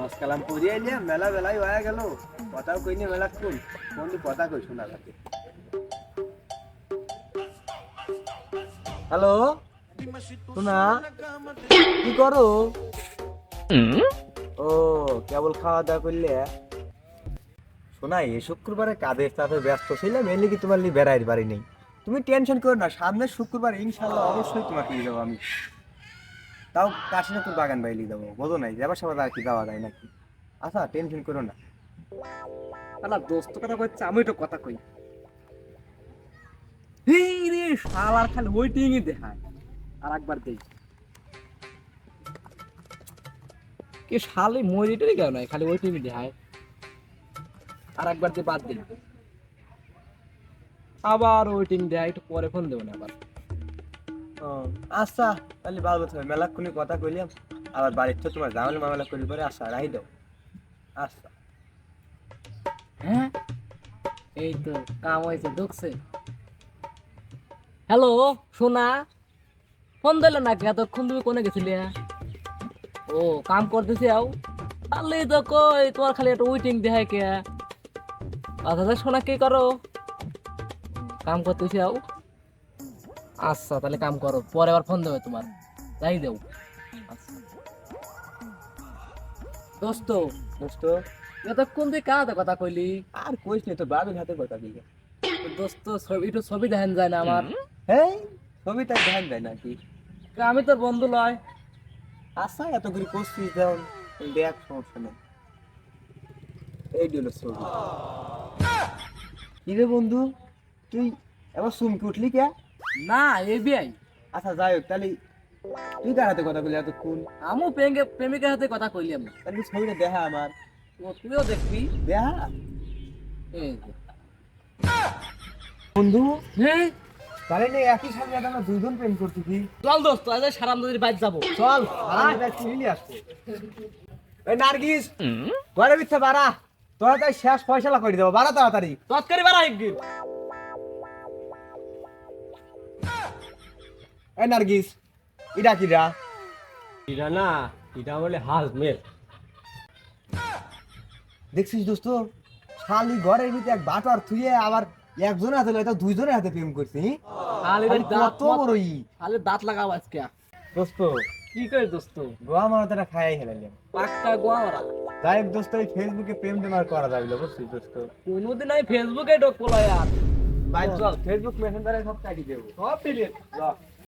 মাস কালাম পড়িয়ে এলিয়া মেলা বেলাই হয়ে গেল কথাও কইনি মেলা কোন কথা কই শোনা যাচ্ছে। হ্যালো শোনা কি করো? ও কেবল খাওয়া দাওয়া করলে? শোনা এই শুক্রবারে কাজের চাপে ব্যস্ত ছিলাম, এলে কি তোমার নিয়ে বেড়াইতে পারি নেই। তুমি টেনশন করো না, সামনের শুক্রবার ইনশাল্লাহ অবশ্যই তোমাকে নিয়ে যাবো আমি। তাও কাশীনাথপুর বাগান বাড়ি নিয়ে যাবো, বোঝো নাই যাবার সময় আর কি যাওয়া যায় নাকি। আচ্ছা টেনশন করো না। শালা দোস্ত কথা কইছে, আমি তো কথা কই। এই রে শালার খালি ওয়েটিং ই দেখায়। আর একবার দেই। কি শালি মরিটরি কেন নাই, খালি ওয়েটিং ই দেখায়। আর একবার দিয়ে বাদ দিই। আবার ওয়েটিং দেয়, একটু পরে ফোন দেব না আবার। ও আচ্ছা তাহলে ভালো থাকবে, মেলাক্ষণি কথা কইলাম আবার বাড়ির তো তোমার ঝামেলা মামলা করি পরে। আচ্ছা রাই দাও। আচ্ছা হ্যাঁ এই তো কাম হয়েছে, ঢুকছে। হ্যালো সোনা, ফোন দিলে না এতক্ষণ তুমি কোনে গেছিলে? ও কাম করতেছি আও, তাহলে তো কই তোমার খালি একটা ওয়েটিং দেখায় কে। আচ্ছা সোনা কি করো? কাম করতেছি আও। আচ্ছা তাহলে কাম করো, পরে আবার ফোন দেবে তোমার, যাই দেও। আচ্ছা দোস্ত, দোস্ত এতক্ষণ তুই কার সাথে কথা কইলি? আর কইস নি, তোর বাবির হাতে কথা দিলে। দোস্ত ছবি, একটু ছবি দেখেন যায় না আমার? হ্যাঁ ছবিটা ধ্যান দেয় নাকি? আমি তোর বন্ধু লয়। আচ্ছা এত করে করছিস যেমন দেখ, সমস্যা নেই। এই দিল ছবি। কি রে বন্ধু, তুই এবার চুমকি উঠলি কে? না এবিআই। আচ্ছা যাই হোক, তাহলে তুই কার হাতে কথা বলি এতক্ষণ? আমু প্রেমিকার সাথে কথা কইলাম। তাহলে ছবিটা দেখা আমার। ও তুইও দেখবি। দেখা এই যে। বন্ধু, হ্যাঁ তাহলে না একই সাথে আমরা দুইজন প্রেম করতেছি। চল দোস্ত, আজ সারাম নদীর বাইর যাবো। চল চিনি আসছে। এই নার্গিস ঘরে মিথ্যা বাড়া, তোরা তাই শেষ ফয়সালা করে দেবো, বাড়া তাড়াতাড়ি। তৎকারি বাড়া একদিন। এই নার্গিস ইডা কিরা? এটা না, এটা বলে হাজমের। দেখছিস দোস্ত, শালি ঘরের ভিতরে এক বাটার থুয়ে আবার একজনের হাতে লয়, দুইজনের হাতে প্রেম করছি। খালি শালি দাঁত কত বড়ই খালি দাঁত লাগাও আজকে। দোস্ত। কি করে দোস্ত? গোয়া মারাটা খাই হেলাইলাম। পাক্কা গোয়ারা। যাই হোক দোস্ত, এই ফেসবুকে প্রেম টেমার করা যাবে না, বুঝছিস দোস্ত। কোনোদিন আমি ফেসবুকে ঢোক পোলাই আর। ভাই চল ফেসবুক মেসেঞ্জারে সব কাটি দেবো। সব ডিলিট।